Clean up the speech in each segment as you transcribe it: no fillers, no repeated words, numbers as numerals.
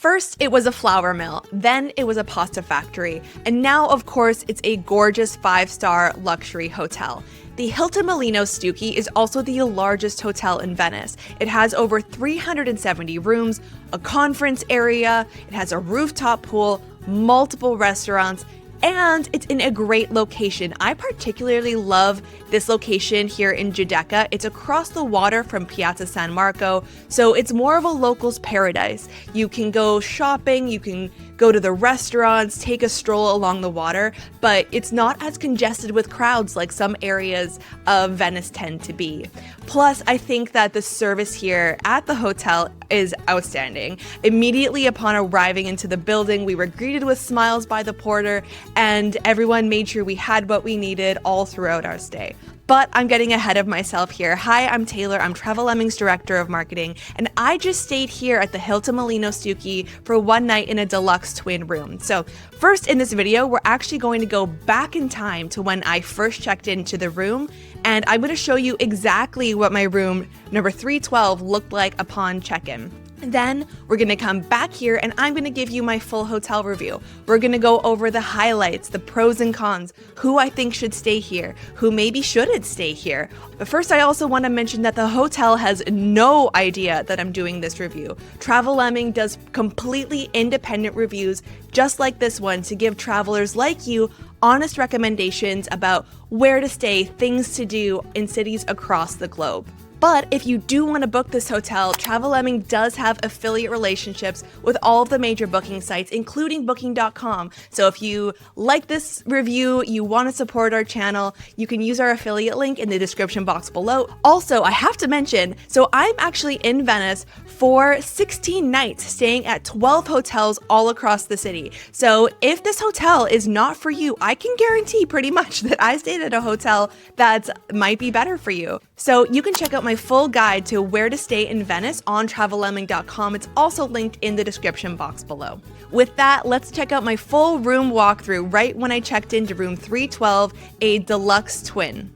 First, it was a flour mill, then it was a pasta factory, and now, of course, it's a gorgeous 5-star luxury hotel. The Hilton Molino Stucky is also the largest hotel in Venice. It has over 370 rooms, a conference area, it has a rooftop pool, multiple restaurants, and it's in a great location. I particularly love this location here in Giudecca. It's across the water from Piazza San Marco, so it's more of a local's paradise. You can go shopping, you can go to the restaurants, take a stroll along the water, but it's not as congested with crowds like some areas of Venice tend to be. Plus, I think that the service here at the hotel is outstanding. Immediately upon arriving into the building, we were greeted with smiles by the porter, and everyone made sure we had what we needed all throughout our stay. But I'm getting ahead of myself here. Hi, I'm Taylor. I'm Travel Lemming's Director of Marketing, and I just stayed here at the Hilton Molino Stucky for one night in a deluxe twin room. So first in this video, we're actually going to go back in time to when I first checked into the room, and I'm going to show you exactly what my room number 312 looked like upon check-in. Then we're going to come back here and I'm going to give you my full hotel review. We're going to go over the highlights, the pros and cons, who I think should stay here, who maybe shouldn't stay here. But first, I also want to mention that the hotel has no idea that I'm doing this review. Travel Lemming does completely independent reviews just like this one to give travelers like you honest recommendations about where to stay, things to do in cities across the globe. But if you do want to book this hotel, Travel Lemming does have affiliate relationships with all of the major booking sites, including Booking.com. So if you like this review, you want to support our channel, you can use our affiliate link in the description box below. Also, I have to mention, so I'm actually in Venice for 16 nights, staying at 12 hotels all across the city. So if this hotel is not for you, I can guarantee pretty much that I stayed at a hotel that might be better for you. So you can check out my full guide to where to stay in Venice on travellemming.com. It's also linked in the description box below. With that, let's check out my full room walkthrough right when I checked into room 312, a deluxe twin.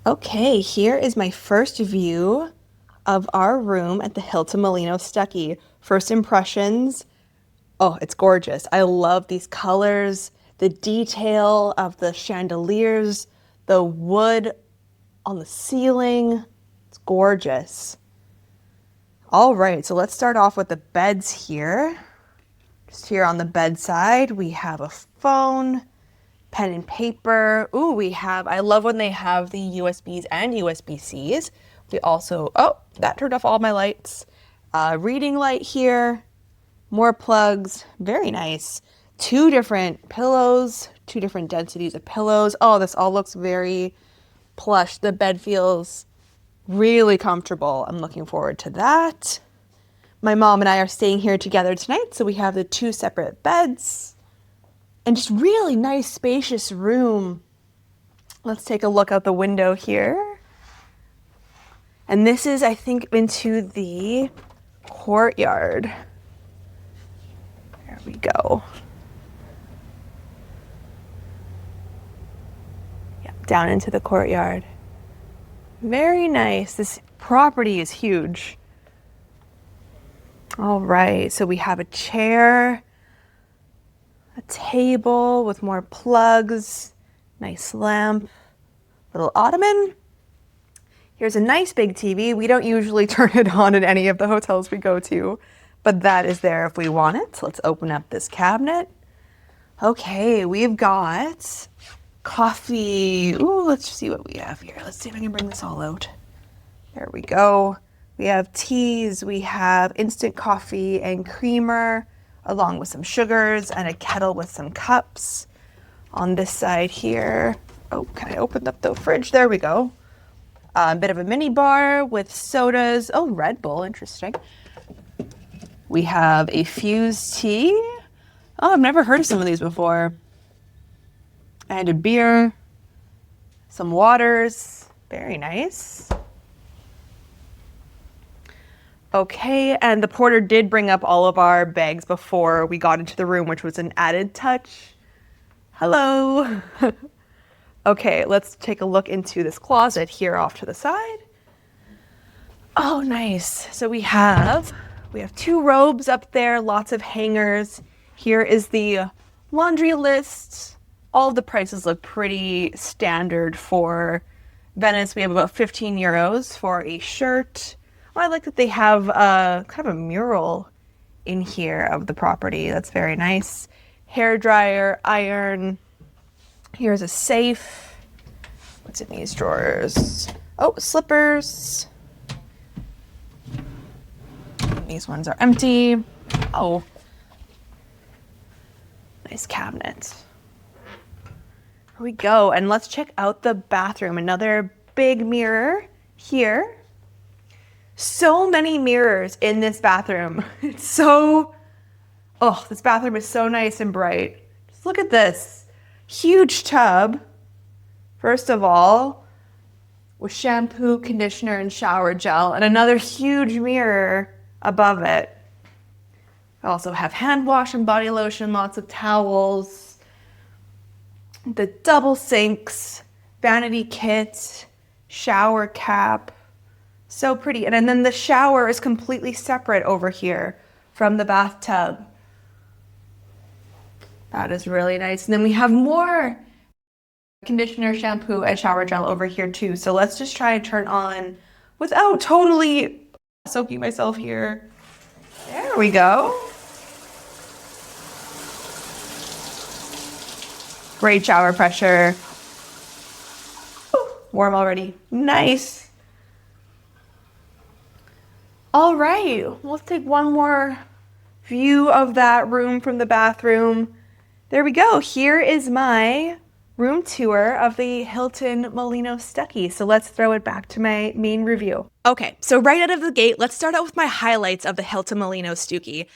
Okay, here is my first view of our room at the Hilton Molino Stucky. First impressions, oh, it's gorgeous. I love these colors, the detail of the chandeliers, the wood on the ceiling. It's gorgeous. All right, so let's start off with the beds here. Just here on the bedside, we have a phone, pen and paper. Ooh, I love when they have the USBs and USB-Cs. We also, oh, that turned off all my lights. Reading light here, more plugs, very nice. 2 different pillows, 2 different densities of pillows. Oh, this all looks very plush. The bed feels really comfortable. I'm looking forward to that. My mom and I are staying here together tonight, so we have the 2 separate beds. And just really nice, spacious room. Let's take a look out the window here. And this is, I think, into the courtyard. There we go. Yeah, down into the courtyard. Very nice. This property is huge. All right, so we have a chair, a table with more plugs, nice lamp, little ottoman. Here's a nice big TV. We don't usually turn it on in any of the hotels we go to, but that is there if we want it. So let's open up this cabinet. Okay, we've got coffee. Ooh, let's see what we have here. Let's see if I can bring this all out. There we go. We have teas. We have instant coffee and creamer, along with some sugars and a kettle with some cups. On this side here, oh, can I open up the fridge? There we go. A bit of a mini bar with sodas. Oh, Red Bull, interesting. We have a Fuse tea. Oh, I've never heard of some of these before. And a beer, some waters. Very nice. Okay, and the porter did bring up all of our bags before we got into the room, which was an added touch. Hello. Okay, let's take a look into this closet here off to the side. Oh, nice. So we have two robes up there, lots of hangers. Here is the laundry list. All of the prices look pretty standard for Venice. We have about 15 euros for a shirt. Oh, I like that they have kind of a mural in here of the property. That's very nice. Hair dryer, iron. Here's a safe. What's in these drawers? Oh, slippers. These ones are empty. Oh, nice cabinet. Here we go. And let's check out the bathroom. Another big mirror here. So many mirrors in this bathroom. This bathroom is so nice and bright. Just look at this. Huge tub, first of all, with shampoo, conditioner, and shower gel, and another huge mirror above it. We also have hand wash and body lotion, lots of towels, the double sinks, vanity kit, shower cap. So pretty. And then the shower is completely separate over here from the bathtub. That is really nice. And then we have more conditioner, shampoo, and shower gel over here too. So let's just try and turn on without totally soaking myself here. There we go. Great shower pressure. Ooh, warm already. Nice. All right, let's take one more view of that room from the bathroom. There we go. Here is my room tour of the Hilton Molino Stucky. So let's throw it back to my main review. Okay, so right out of the gate, let's start out with my highlights of the Hilton Molino Stucky.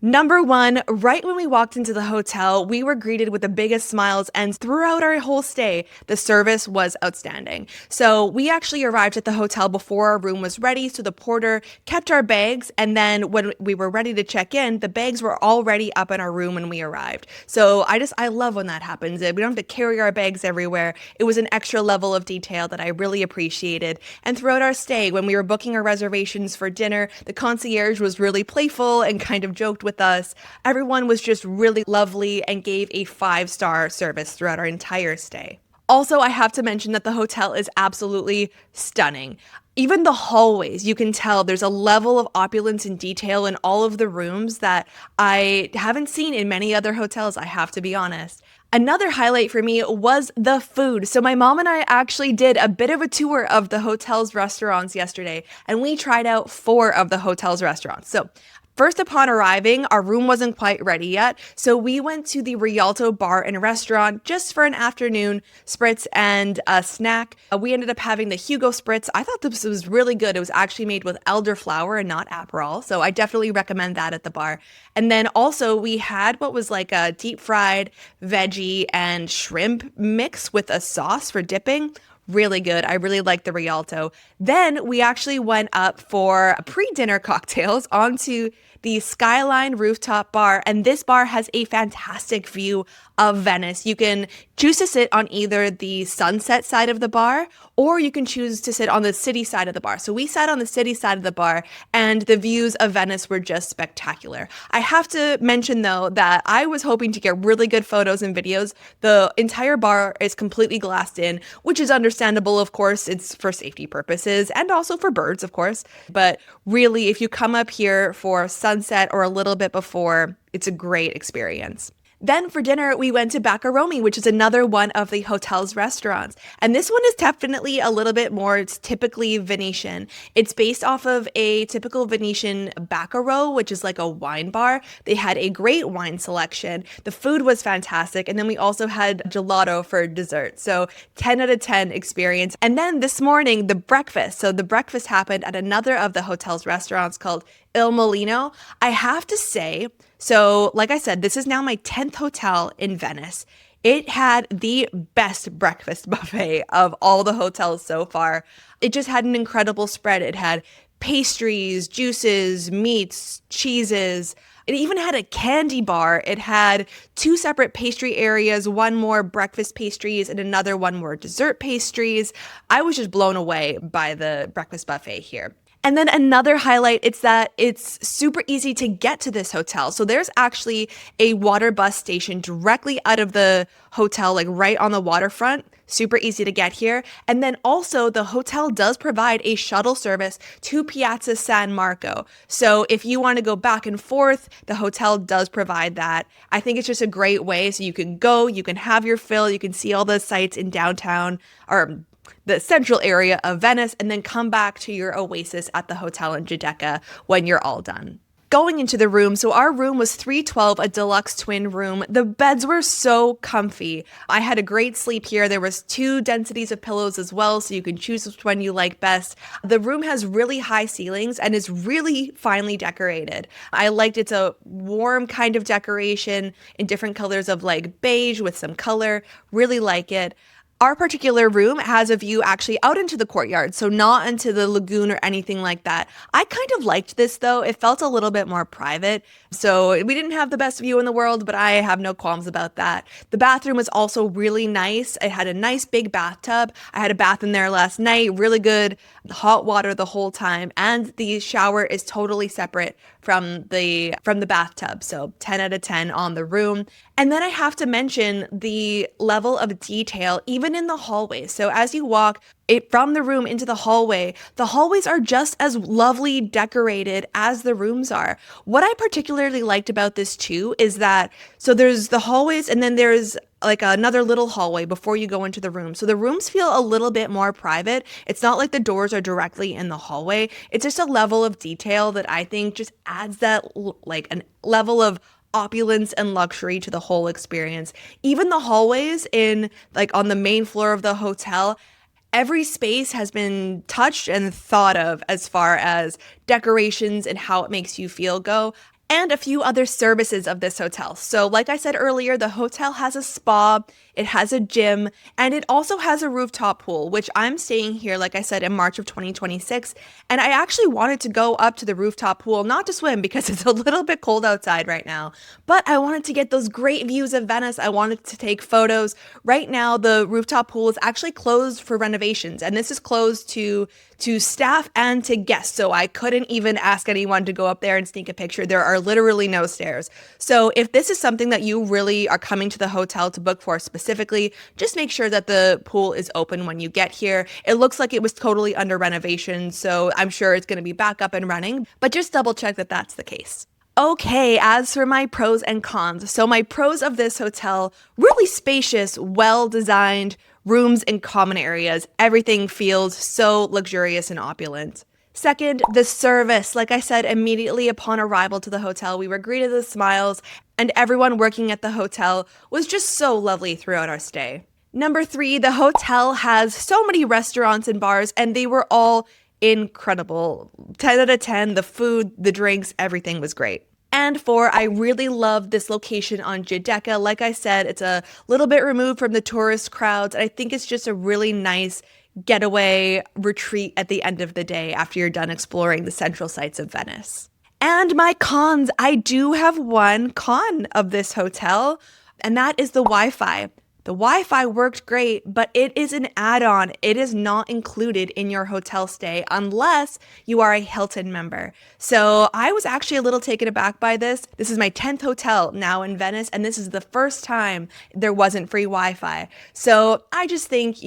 Number one, right when we walked into the hotel, we were greeted with the biggest smiles, and throughout our whole stay, the service was outstanding. So we actually arrived at the hotel before our room was ready, so the porter kept our bags, and then when we were ready to check in, the bags were already up in our room when we arrived. So I love when that happens. We don't have to carry our bags everywhere. It was an extra level of detail that I really appreciated. And throughout our stay, when we were booking our reservations for dinner, the concierge was really playful and kind of joked with us. Everyone was just really lovely and gave a 5-star service throughout our entire stay. Also, I have to mention that the hotel is absolutely stunning. Even the hallways, you can tell there's a level of opulence and detail in all of the rooms that I haven't seen in many other hotels, I have to be honest. Another highlight for me was the food. So my mom and I actually did a bit of a tour of the hotel's restaurants yesterday, and we tried out 4 of the hotel's restaurants. So first, upon arriving, our room wasn't quite ready yet, so we went to the Rialto Bar and Restaurant just for an afternoon spritz and a snack. We ended up having the Hugo Spritz. I thought this was really good. It was actually made with elderflower and not Aperol, so I definitely recommend that at the bar. And then also we had what was like a deep fried veggie and shrimp mix with a sauce for dipping. Really good. I really liked the Rialto. Then we actually went up for pre-dinner cocktails onto the Skyline Rooftop Bar, and this bar has a fantastic view of Venice. You can choose to sit on either the sunset side of the bar, or you can choose to sit on the city side of the bar. So we sat on the city side of the bar, and the views of Venice were just spectacular. I have to mention, though, that I was hoping to get really good photos and videos. The entire bar is completely glassed in, which is understandable, of course. It's for safety purposes and also for birds, of course. But really, if you come up here for sunset or a little bit before, it's a great experience. Then for dinner, we went to Baccaromi, which is another one of the hotel's restaurants. And this one is definitely a little bit more, it's typically Venetian. It's based off of a typical Venetian Baccaro, which is like a wine bar. They had a great wine selection. The food was fantastic. And then we also had gelato for dessert. So 10 out of 10 experience. And then this morning, the breakfast. So the breakfast happened at another of the hotel's restaurants called Il Molino. I have to say, so like I said, this is now my 10th hotel in Venice. It had the best breakfast buffet of all the hotels so far. It just had an incredible spread. It had pastries, juices, meats, cheeses, It even had a candy bar. It had two separate pastry areas, one more breakfast pastries and another one more dessert pastries. I was just blown away by the breakfast buffet here. And then another highlight, it's that it's super easy to get to this hotel. So there's actually a water bus station directly out of the hotel, like right on the waterfront. Super easy to get here. And then also the hotel does provide a shuttle service to Piazza San Marco. So if you want to go back and forth, the hotel does provide that. I think it's just a great way. So you can go, you can have your fill, you can see all the sights in downtown or the central area of Venice, and then come back to your oasis at the hotel in Giudecca when you're all done. Going into the room, so our room was 312, a deluxe twin room. The beds were so comfy. I had a great sleep here. There was two densities of pillows as well, so you can choose which one you like best. The room has really high ceilings and is really finely decorated. I liked it's a warm kind of decoration in different colors of like beige with some color. Really like it. Our particular room has a view actually out into the courtyard, so not into the lagoon or anything like that. I kind of liked this though. It felt a little bit more private. So we didn't have the best view in the world, but I have no qualms about that. The bathroom was also really nice. It had a nice big bathtub. I had a bath in there last night, really good hot water the whole time, and the shower is totally separate from the bathtub. So 10 out of 10 on the room. And then I have to mention the level of detail even in the hallways. So as you walk from the room into the hallways are just as lovely decorated as the rooms are. What I particularly liked about this too is that, so there's the hallways and then there's like another little hallway before you go into the room. So the rooms feel a little bit more private. It's not like the doors are directly in the hallway. It's just a level of detail that I think just adds that like an level of opulence and luxury to the whole experience. Even the hallways in like on the main floor of the hotel, every space has been touched and thought of as far as decorations and how it makes you feel go. And a few other services of this hotel. So like I said earlier, the hotel has a spa, it has a gym, and it also has a rooftop pool, which I'm staying here, like I said, in March of 2026. And I actually wanted to go up to the rooftop pool, not to swim because it's a little bit cold outside right now, but I wanted to get those great views of Venice. I wanted to take photos. Right now, the rooftop pool is actually closed for renovations, and this is closed to staff and to guests. So I couldn't even ask anyone to go up there and sneak a picture. There are literally no stairs. So if this is something that you really are coming to the hotel to book for specifically, just make sure that the pool is open when you get here. It looks like it was totally under renovation, so I'm sure it's going to be back up and running, but just double check that that's the case. Okay, as for my pros and cons. So my pros of this hotel, really spacious, well-designed rooms and common areas. Everything feels so luxurious and opulent. Second, the service. Like I said, immediately upon arrival to the hotel, we were greeted with smiles, and everyone working at the hotel was just so lovely throughout our stay. Number 3, the hotel has so many restaurants and bars, and they were all incredible. 10 out of 10, the food, the drinks, everything was great. And 4, I really love this location on Giudecca. Like I said, it's a little bit removed from the tourist crowds, and I think it's just a really nice getaway retreat at the end of the day after you're done exploring the central sites of Venice. And my cons, I do have one con of this hotel, and that is the Wi-Fi. The Wi-Fi worked great, but it is an add-on. It is not included in your hotel stay unless you are a Hilton member. So I was actually a little taken aback by this. This is my 10th hotel now in Venice, and this is the first time there wasn't free Wi-Fi. So I just think,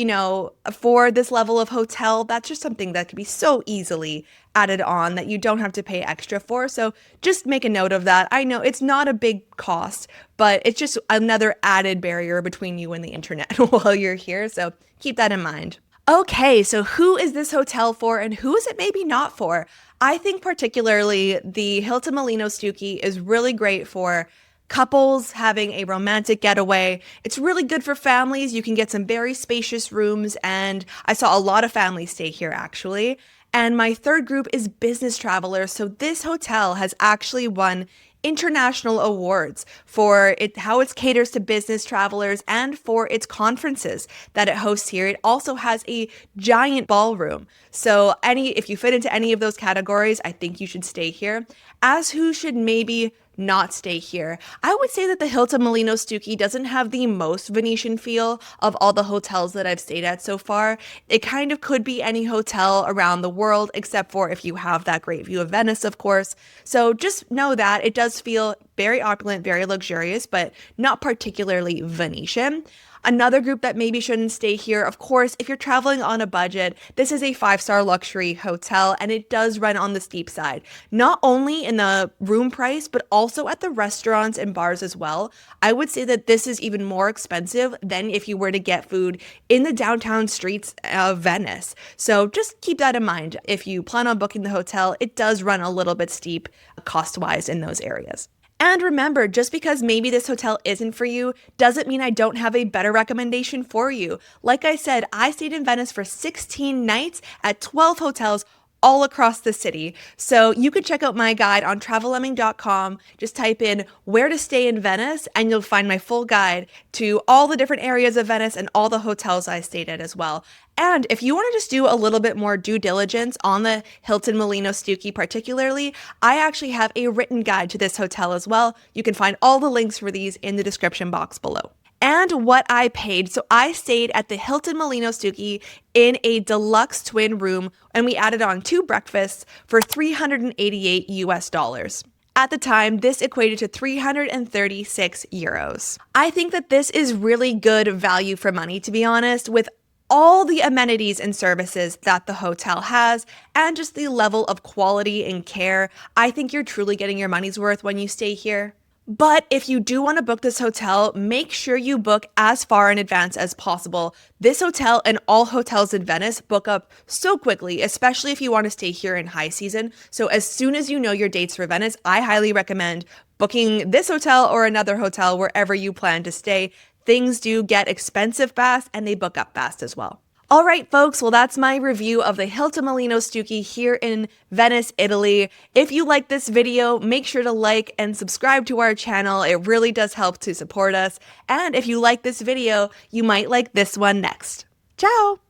for this level of hotel, that's just something that could be so easily added on that you don't have to pay extra for. So just make a note of that. I know it's not a big cost, but it's just another added barrier between you and the internet while you're here. So keep that in mind. Okay, so who is this hotel for and who is it maybe not for? I think particularly the Hilton Molino Stucky is really great for couples having a romantic getaway. It's really good for families. You can get some very spacious rooms, and I saw a lot of families stay here actually. And my third group is business travelers. So this hotel has actually won international awards for how it caters to business travelers and for its conferences that it hosts here. It also has a giant ballroom. So if you fit into any of those categories, I think you should stay here. As who should maybe not stay here. I would say that the Hilton Molino Stucky doesn't have the most Venetian feel of all the hotels that I've stayed at so far. It kind of could be any hotel around the world, except for if you have that great view of Venice, of course. So just know that it does feel very opulent, very luxurious, but not particularly Venetian. Another group that maybe shouldn't stay here, of course, if you're traveling on a budget, this is a 5-star luxury hotel and it does run on the steep side, not only in the room price, but also at the restaurants and bars as well. I would say that this is even more expensive than if you were to get food in the downtown streets of Venice. So just keep that in mind. If you plan on booking the hotel, it does run a little bit steep cost-wise in those areas. And remember, just because maybe this hotel isn't for you doesn't mean I don't have a better recommendation for you. Like I said, I stayed in Venice for 16 nights at 12 hotels all across the city. So you can check out my guide on travellemming.com. Just type in where to stay in Venice and you'll find my full guide to all the different areas of Venice and all the hotels I stayed at as well. And if you want to just do a little bit more due diligence on the Hilton Molino Stucky particularly, I actually have a written guide to this hotel as well. You can find all the links for these in the description box below. And what I paid. So I stayed at the Hilton Molino Stucky in a deluxe twin room, and we added on 2 breakfasts for $388 US. At the time, this equated to 336 euros. I think that this is really good value for money, to be honest, with all the amenities and services that the hotel has and just the level of quality and care. I think you're truly getting your money's worth when you stay here. But if you do want to book this hotel, make sure you book as far in advance as possible. This hotel and all hotels in Venice book up so quickly, especially if you want to stay here in high season. So as soon as you know your dates for Venice, I highly recommend booking this hotel or another hotel wherever you plan to stay. Things do get expensive fast and they book up fast as well. All right, folks, well, that's my review of the Hilton Molino Stucky here in Venice, Italy. If you like this video, make sure to like and subscribe to our channel. It really does help to support us. And if you like this video, you might like this one next. Ciao!